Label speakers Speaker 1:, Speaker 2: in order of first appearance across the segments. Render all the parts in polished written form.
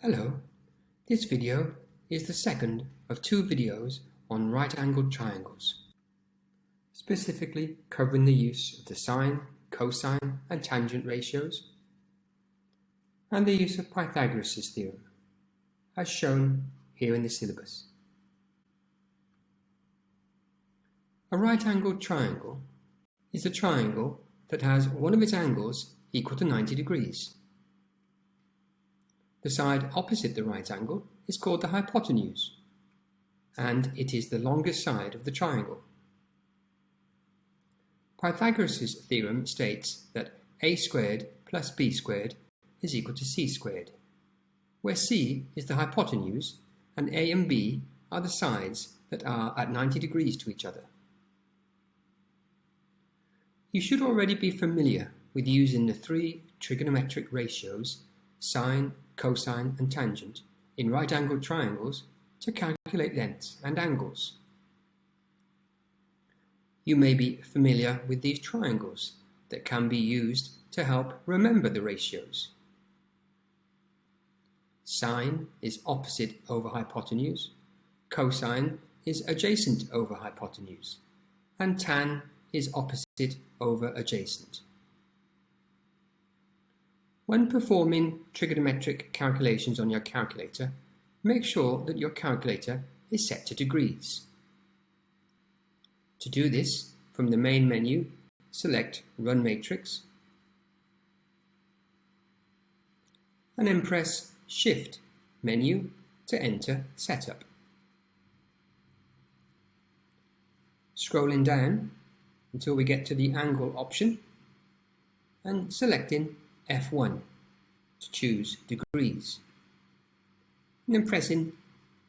Speaker 1: Hello, this video is the second of two videos on right-angled triangles, specifically covering the use of the sine, cosine and tangent ratios, and the use of Pythagoras' theorem, as shown here in the syllabus. A right-angled triangle is a triangle that has one of its angles equal to 90 degrees. The side opposite the right angle is called the hypotenuse, and it is the longest side of the triangle. Pythagoras' theorem states that a squared plus b squared is equal to c squared, where c is the hypotenuse and a and b are the sides that are at 90 degrees to each other. You should already be familiar with using the three trigonometric ratios sine, cosine and tangent in right-angled triangles to calculate lengths and angles. You may be familiar with these triangles that can be used to help remember the ratios. Sine is opposite over hypotenuse, cosine is adjacent over hypotenuse, and tan is opposite over adjacent. When performing trigonometric calculations on your calculator, make sure that your calculator is set to degrees. To do this, from the main menu, select Run Matrix, and then press Shift menu to enter Setup. Scrolling down until we get to the angle option, and selecting F1 to choose degrees, and then pressing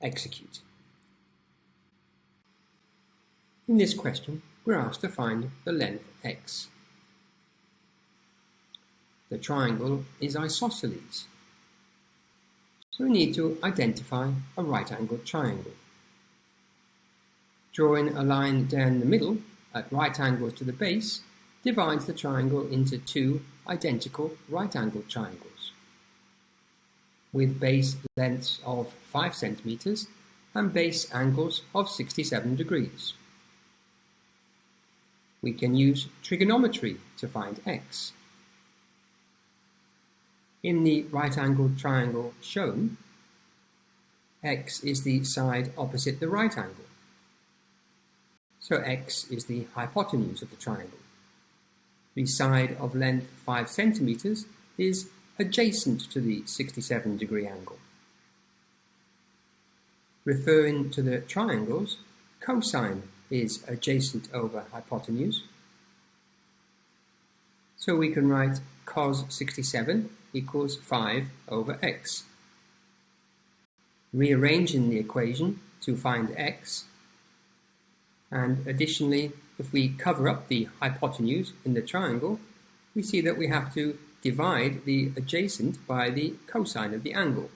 Speaker 1: Execute. In this question, we're asked to find the length x. The triangle is isosceles, so we need to identify a right-angled triangle. Drawing a line down the middle at right angles to the base divides the triangle into two identical right-angled triangles, with base lengths of 5 centimeters and base angles of 67 degrees. We can use trigonometry to find x. In the right-angled triangle shown, x is the side opposite the right angle, so x is the hypotenuse of the triangle. The side of length 5 centimeters is adjacent to the 67 degree angle. Referring to the triangles, cosine is adjacent over hypotenuse. So we can write cos 67 equals 5 over x. Rearranging the equation to find x, and additionally, if we cover up the hypotenuse in the triangle, we see that we have to divide the adjacent by the cosine of the angle.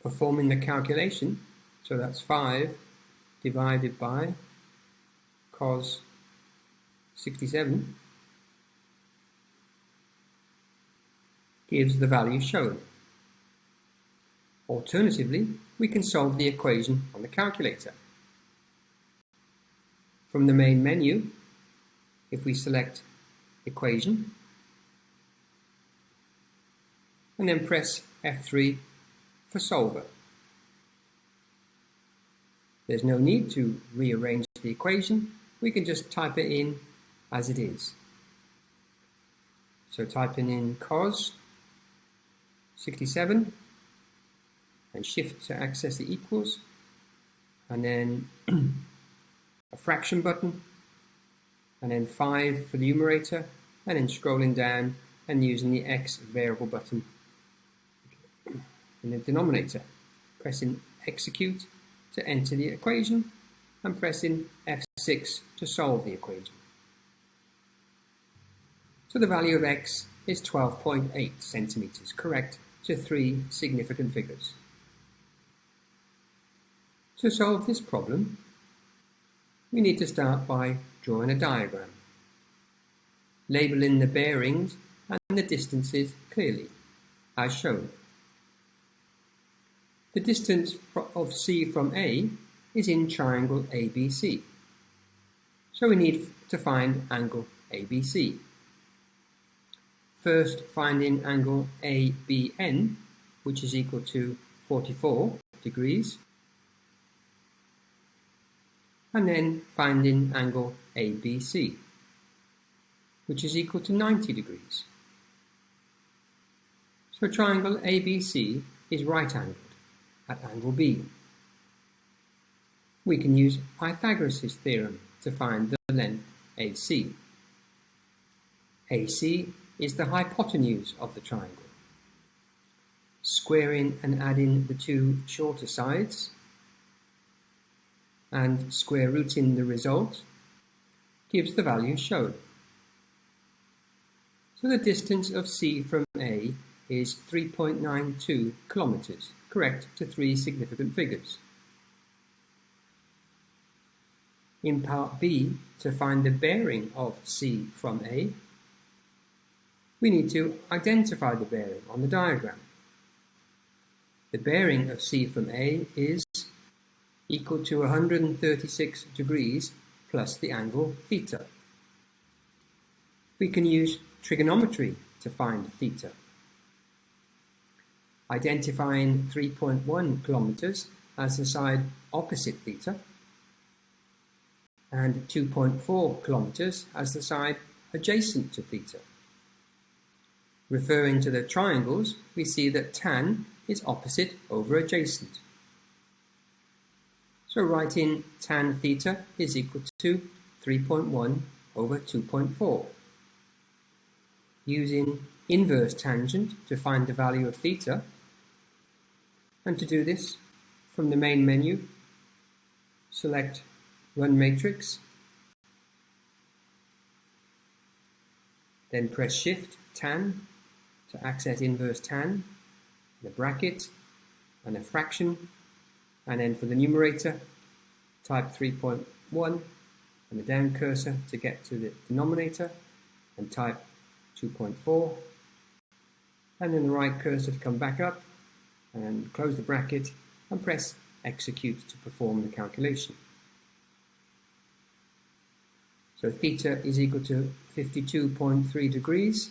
Speaker 1: Performing the calculation, so that's 5 divided by cos 67 gives the value shown. Alternatively, we can solve the equation on the calculator. From the main menu, if we select Equation, and then press F3 for Solver. There's no need to rearrange the equation, we can just type it in as it is. So typing in cos 67, and shift to access the equals, and then a fraction button, and then 5 for the numerator, and then scrolling down and using the x variable button in the denominator, pressing Execute to enter the equation, and pressing F6 to solve the equation. So the value of x is 12.8 centimeters, correct to 3 significant figures. To solve this problem, we need to start by drawing a diagram, labeling the bearings and the distances clearly, as shown. The distance of C from A is in triangle ABC. So we need to find angle ABC. First, finding angle ABN, which is equal to 44 degrees. And then finding angle ABC, which is equal to 90 degrees. So triangle ABC is right-angled at angle B. We can use Pythagoras' theorem to find the length AC. AC is the hypotenuse of the triangle. Squaring and adding the two shorter sides and square rooting the result gives the value shown. So the distance of C from A is 3.92 kilometers, correct to three significant figures. In part B, to find the bearing of C from A, we need to identify the bearing on the diagram. The bearing of C from A is equal to 136 degrees plus the angle theta. We can use trigonometry to find theta. Identifying 3.1 kilometers as the side opposite theta and 2.4 kilometers as the side adjacent to theta. Referring to the triangles, we see that tan is opposite over adjacent. So writing tan theta is equal to 3.1 over 2.4. Using inverse tangent to find the value of theta, and to do this, from the main menu, select Run Matrix, then press Shift tan to access inverse tan, the bracket and a fraction, and then for the numerator type 3.1 and the down cursor to get to the denominator and type 2.4, and then the right cursor to come back up and close the bracket and press Execute to perform the calculation. So theta is equal to 52.3 degrees,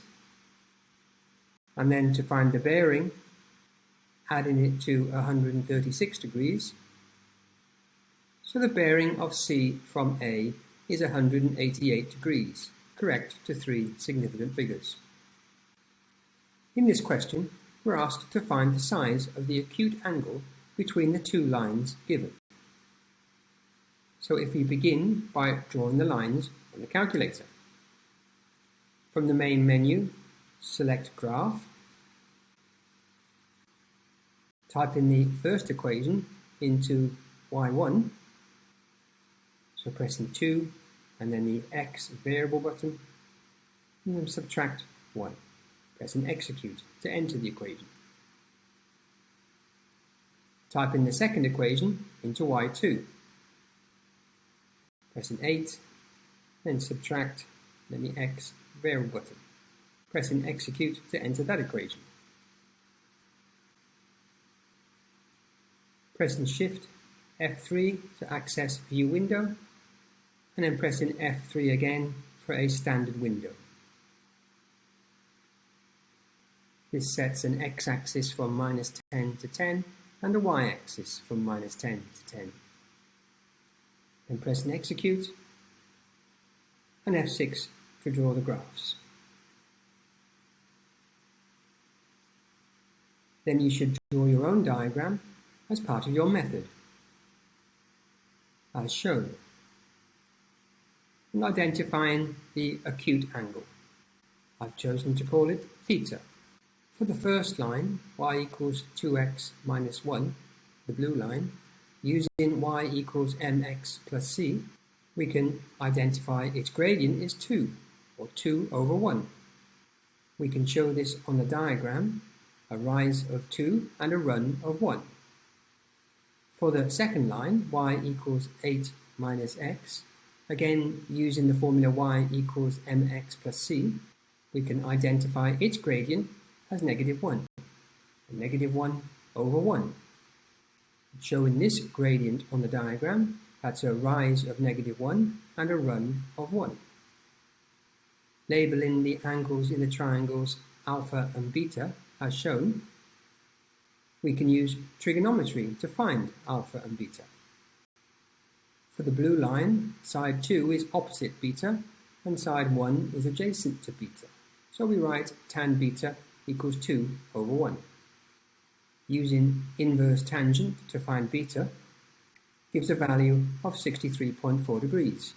Speaker 1: and then to find the bearing, adding it to 136 degrees. So the bearing of C from A is 188 degrees, correct to three significant figures. In this question, we're asked to find the size of the acute angle between the two lines given. So if we begin by drawing the lines on the calculator. From the main menu, select Graph. Type in the first equation into y1, so pressing 2 and then the x variable button, and then subtract 1, pressing Execute to enter the equation. Type in the second equation into y2, pressing 8, then subtract, then the x variable button, pressing Execute to enter that equation. Pressing Shift F3 to access View Window, and then pressing F3 again for a standard window. This sets an x-axis from -10 to 10 and a y-axis from -10 to 10. Then pressing Execute and F6 to draw the graphs. Then you should draw your own diagram as part of your method, as shown, and identifying the acute angle. I've chosen to call it theta. For the first line, y equals 2x minus 1, the blue line, using y equals mx plus c, we can identify its gradient is 2, or 2 over 1. We can show this on the diagram, a rise of 2 and a run of 1. For the second line, y equals 8 minus x, again using the formula y equals mx plus c, we can identify its gradient as -1. negative 1 over 1. Showing this gradient on the diagram, that's a rise of negative 1 and a run of 1. Labeling the angles in the triangles alpha and beta as shown, we can use trigonometry to find alpha and beta. For the blue line, side 2 is opposite beta and side 1 is adjacent to beta. So we write tan beta equals 2 over 1. Using inverse tangent to find beta gives a value of 63.4 degrees.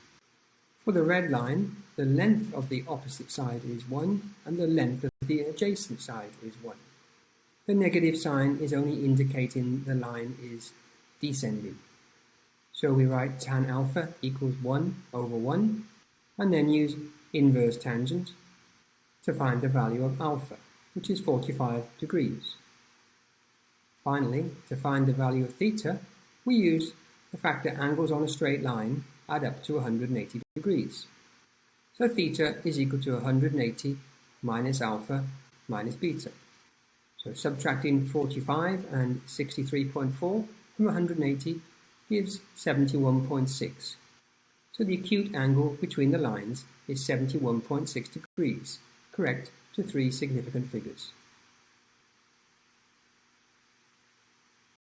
Speaker 1: For the red line, the length of the opposite side is 1 and the length of the adjacent side is 1. The negative sign is only indicating the line is descending. So we write tan alpha equals 1 over 1 and then use inverse tangent to find the value of alpha, which is 45 degrees. Finally, to find the value of theta, we use the fact that angles on a straight line add up to 180 degrees. So theta is equal to 180 minus alpha minus beta. So subtracting 45 and 63.4 from 180 gives 71.6. So the acute angle between the lines is 71.6 degrees, correct to 3 significant figures.